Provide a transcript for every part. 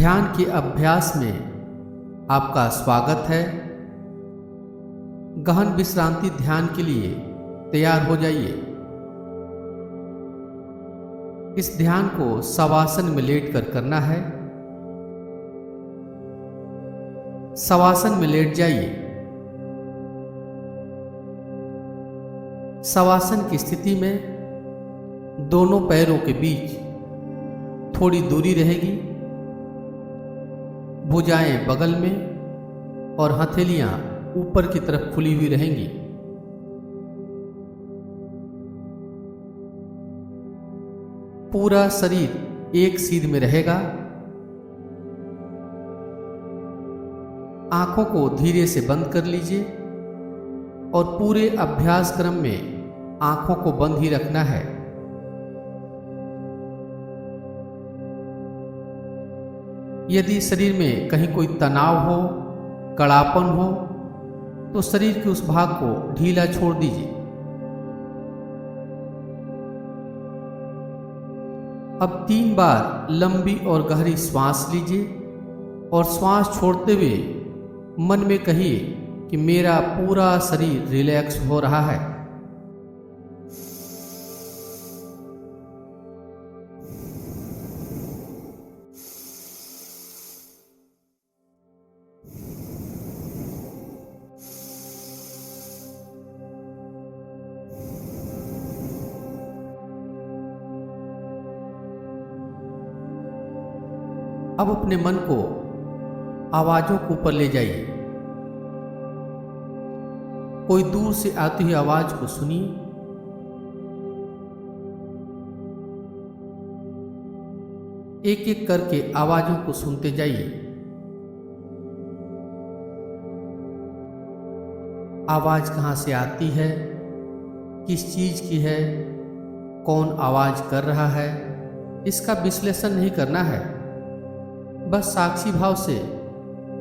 ध्यान के अभ्यास में आपका स्वागत है। गहन विश्रांति ध्यान के लिए तैयार हो जाइए। इस ध्यान को शवासन में लेटकर करना है। शवासन में लेट जाइए। शवासन की स्थिति में दोनों पैरों के बीच थोड़ी दूरी रहेगी। भुजाएं बगल में और हथेलियां ऊपर की तरफ खुली हुई रहेंगी। पूरा शरीर एक सीध में रहेगा। आंखों को धीरे से बंद कर लीजिए और पूरे अभ्यास क्रम में आंखों को बंद ही रखना है। यदि शरीर में कहीं कोई तनाव हो, कड़ापन हो, तो शरीर के उस भाग को ढीला छोड़ दीजिए। अब 3 बार लंबी और गहरी श्वास लीजिए और श्वास छोड़ते हुए मन में कहिए कि मेरा पूरा शरीर रिलैक्स हो रहा है। अब अपने मन को आवाजों के ऊपर ले जाइए। कोई दूर से आती हुई आवाज को सुनिए। एक एक करके आवाजों को सुनते जाइए। आवाज कहां से आती है, किस चीज की है, कौन आवाज कर रहा है, इसका विश्लेषण नहीं करना है। बस साक्षी भाव से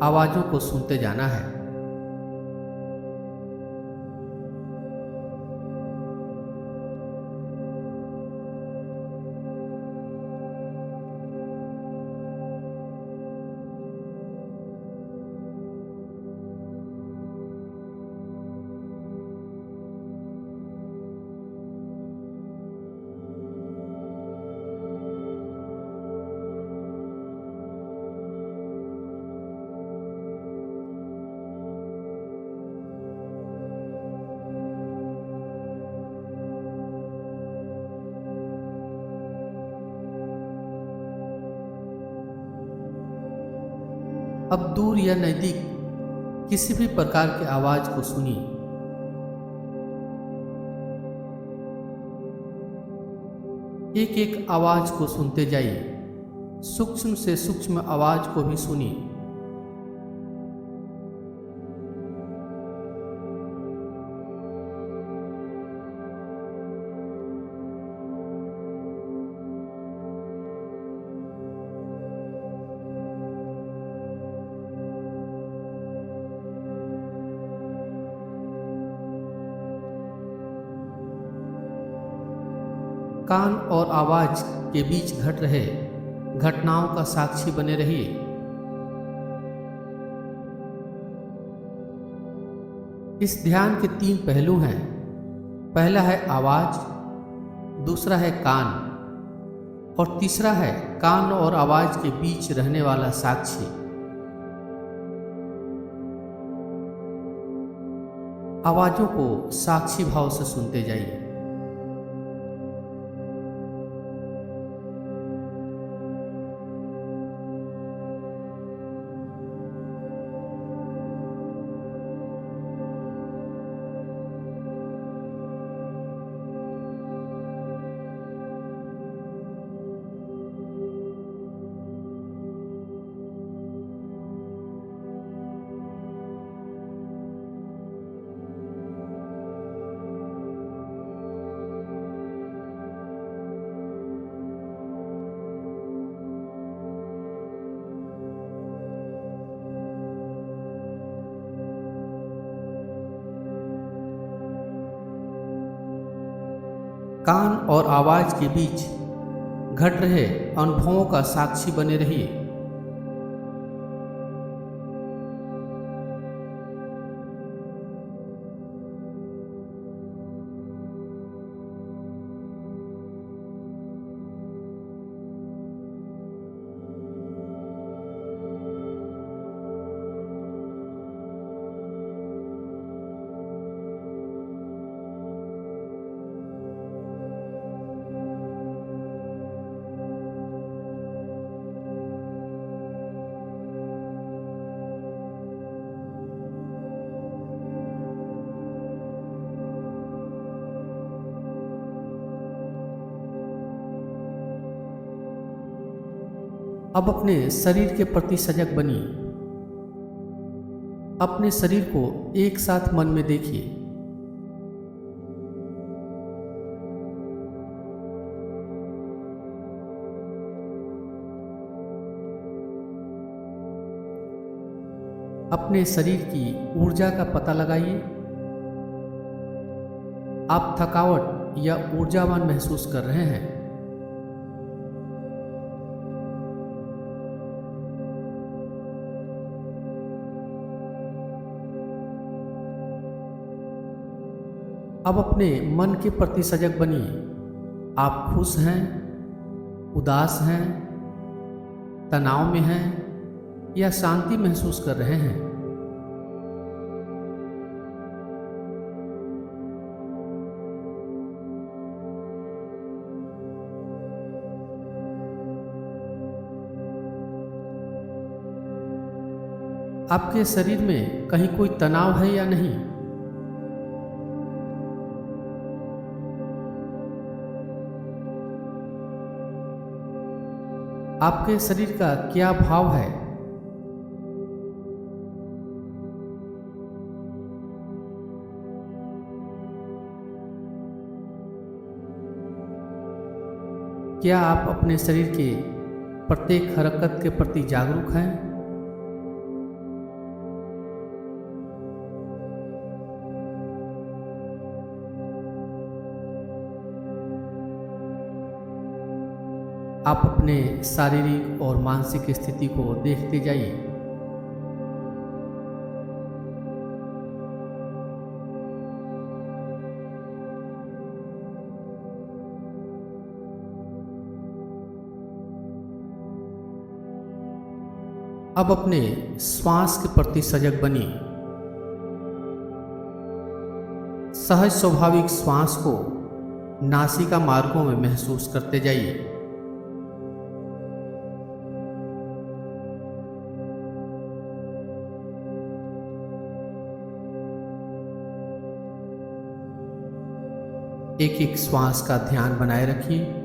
आवाजों को सुनते जाना है। अब दूर या नजदीक किसी भी प्रकार की आवाज को सुनिए। एक एक आवाज को सुनते जाइए। सूक्ष्म से सूक्ष्म आवाज को भी सुनिए। कान और आवाज के बीच घट रहे घटनाओं का साक्षी बने रहिए। इस ध्यान के 3 पहलू हैं। पहला है आवाज, दूसरा है कान और तीसरा है कान और आवाज के बीच रहने वाला साक्षी। आवाजों को साक्षी भाव से सुनते जाइए। कान और आवाज के बीच घट रहे अनुभवों का साक्षी बने रहिए। अब अपने शरीर के प्रति सजग बनिए। अपने शरीर को एक साथ मन में देखिए। अपने शरीर की ऊर्जा का पता लगाइए। आप थकावट या ऊर्जावान महसूस कर रहे हैं। अब अपने मन के प्रति सजग बनिए। आप खुश हैं, उदास हैं, तनाव में हैं या शांति महसूस कर रहे हैं। आपके शरीर में कहीं कोई तनाव है या नहीं? आपके शरीर का क्या भाव है? क्या आप अपने शरीर के प्रत्येक हरकत के प्रति जागरूक हैं? आप अपने शारीरिक और मानसिक स्थिति को देखते जाइए। अब अपने श्वास के प्रति सजग बनिए। सहज स्वाभाविक श्वास को नासिका मार्गों में महसूस करते जाइए। एक एक श्वास का ध्यान बनाए रखिए।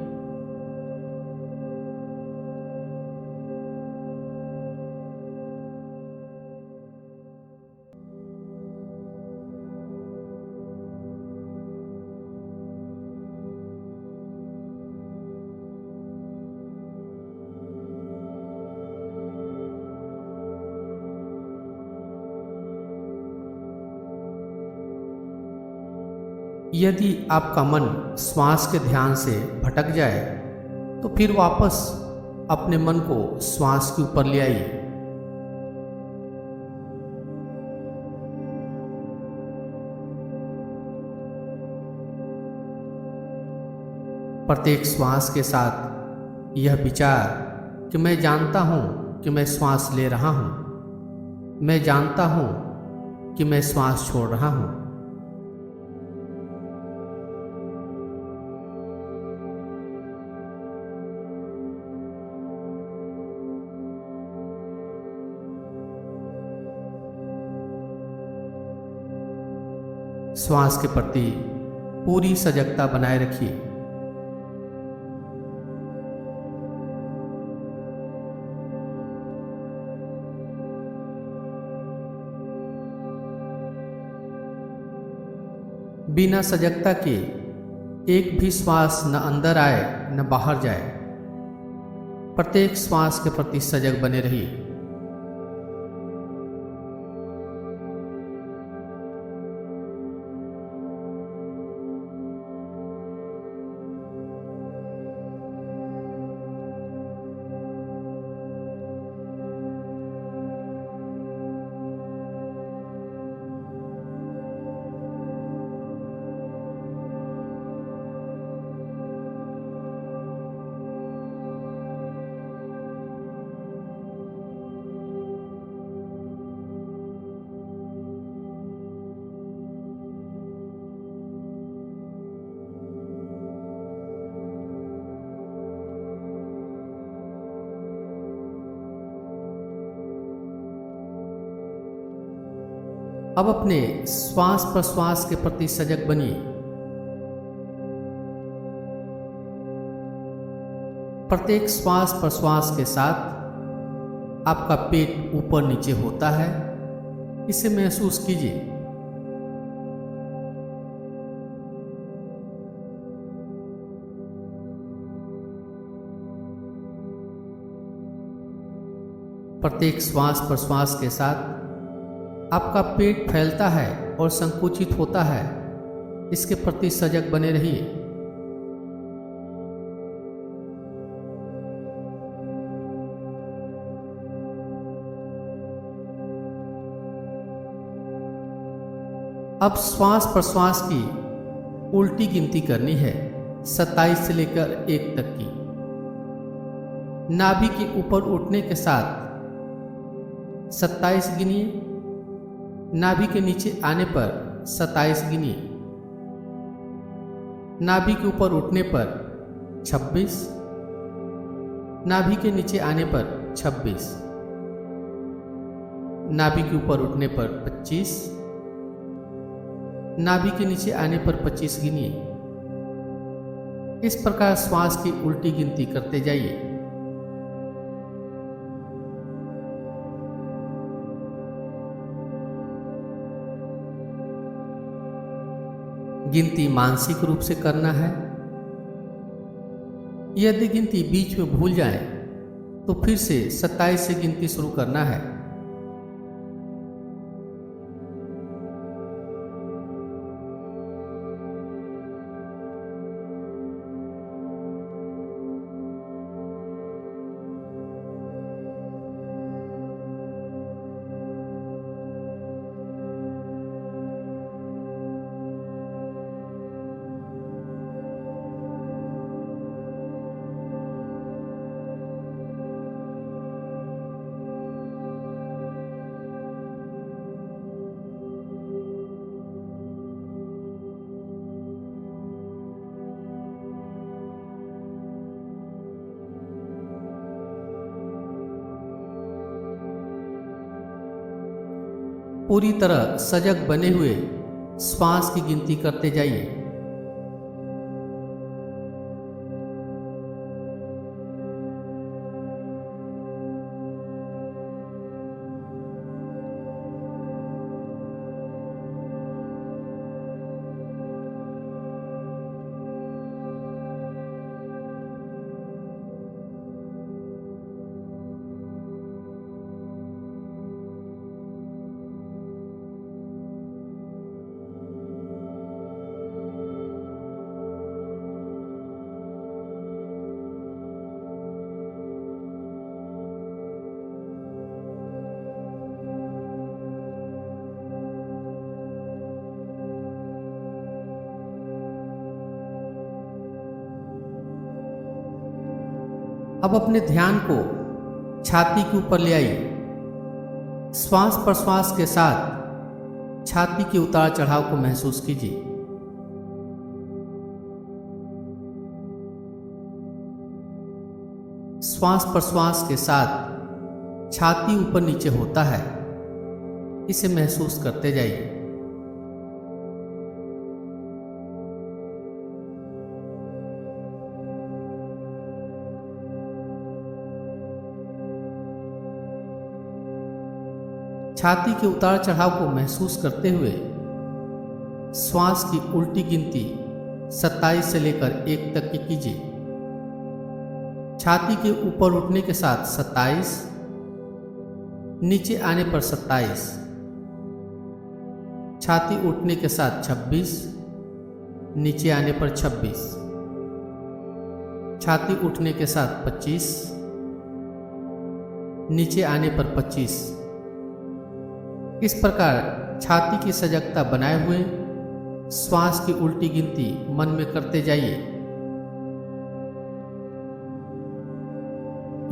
यदि आपका मन श्वास के ध्यान से भटक जाए तो फिर वापस अपने मन को श्वास के ऊपर ले आइए। प्रत्येक श्वास के साथ यह विचार कि मैं जानता हूं कि मैं श्वास ले रहा हूं, मैं जानता हूं कि मैं श्वास छोड़ रहा हूं। श्वास के प्रति पूरी सजगता बनाए रखिए। बिना सजगता के एक भी श्वास न अंदर आए न बाहर जाए। प्रत्येक श्वास के प्रति सजग बने रहिए। अब अपने श्वास प्रश्वास के प्रति सजग बनिए। प्रत्येक श्वास प्रश्वास के साथ आपका पेट ऊपर नीचे होता है, इसे महसूस कीजिए। प्रत्येक श्वास प्रश्वास के साथ आपका पेट फैलता है और संकुचित होता है, इसके प्रति सजग बने रहिए। अब श्वास प्रश्वास की उल्टी गिनती करनी है, 27 से लेकर 1 तक की। नाभि के ऊपर उठने के साथ 27 गिनिए, नाभि के नीचे आने पर 27 गिनिए, नाभि के ऊपर उठने पर 26, नाभि के नीचे आने पर 26, नाभि के ऊपर उठने पर 25, नाभि के नीचे आने पर 25 गिनिए। इस प्रकार श्वास की उल्टी गिनती करते जाइए। गिनती मानसिक रूप से करना है। यदि गिनती बीच में भूल जाए तो फिर से 27 से गिनती शुरू करना है। पूरी तरह सजग बने हुए श्वास की गिनती करते जाइए। अब अपने ध्यान को छाती के ऊपर ले आइए। श्वास प्रश्वास के साथ छाती के उतार चढ़ाव को महसूस कीजिए। श्वास प्रश्वास के साथ छाती ऊपर नीचे होता है, इसे महसूस करते जाइए। छाती के उतार चढ़ाव को महसूस करते हुए श्वास की उल्टी गिनती 27 से लेकर 1 तक की कीजिए। छाती के ऊपर उठने के साथ 27, नीचे आने पर 27, छाती उठने के साथ 26, नीचे आने पर 26, छाती उठने के साथ 25, नीचे आने पर 25। इस प्रकार छाती की सजगता बनाए हुए श्वास की उल्टी गिनती मन में करते जाइए।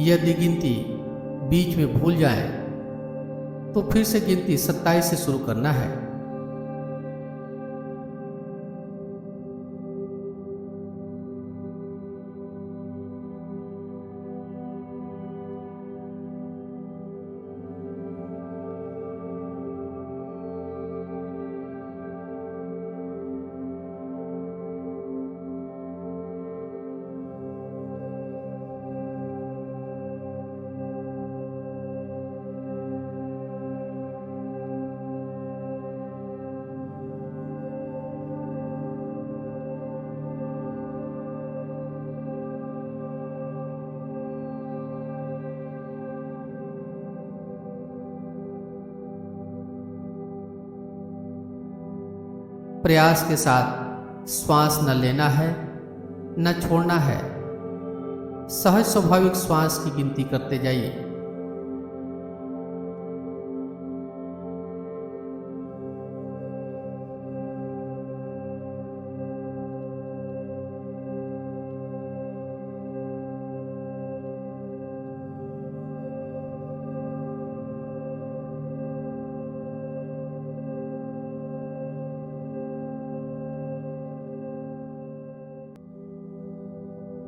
यदि गिनती बीच में भूल जाए तो फिर से गिनती 27 से शुरू करना है। प्रयास के साथ श्वास न लेना है न छोड़ना है। सहज स्वाभाविक श्वास की गिनती करते जाइए।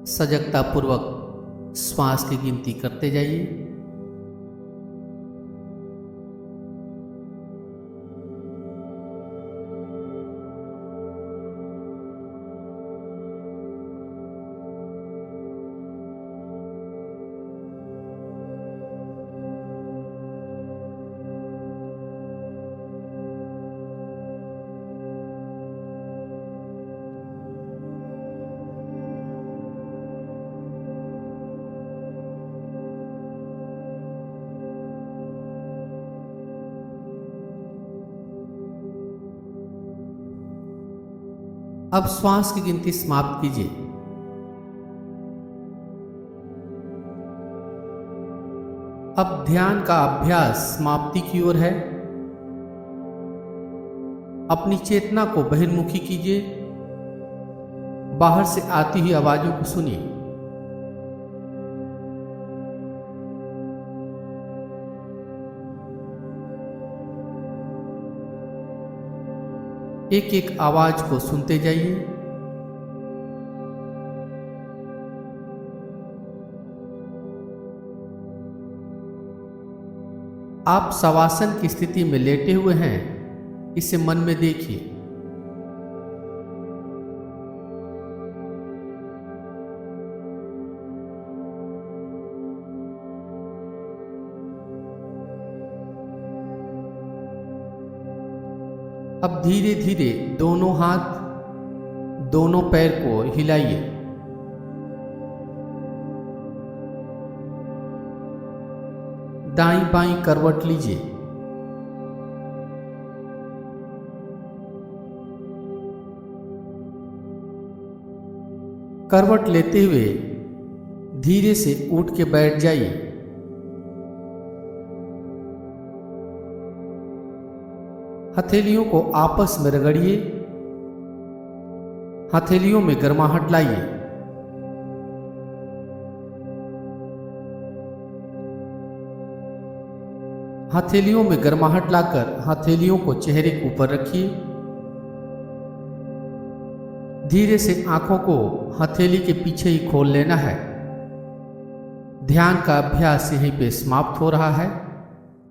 सजगता पूर्वक श्वास की गिनती करते जाइए। अब श्वास की गिनती समाप्त कीजिए। अब ध्यान का अभ्यास समाप्ति की ओर है। अपनी चेतना को बहिर्मुखी कीजिए। बाहर से आती हुई आवाजों को सुनिए। एक एक आवाज को सुनते जाइए। आप शवासन की स्थिति में लेटे हुए हैं, इसे मन में देखिए। अब धीरे धीरे दोनों हाथ, दोनों पैर को हिलाइए। दाईं बाईं करवट लीजिए। करवट लेते हुए धीरे से उठ के बैठ जाइए। हथेलियों को आपस में रगड़िए। हथेलियों में गर्माहट लाइए। हथेलियों में गर्माहट लाकर हथेलियों को चेहरे के ऊपर रखिए। धीरे से आंखों को हथेली के पीछे ही खोल लेना है। ध्यान का अभ्यास यहीं पे समाप्त हो रहा है।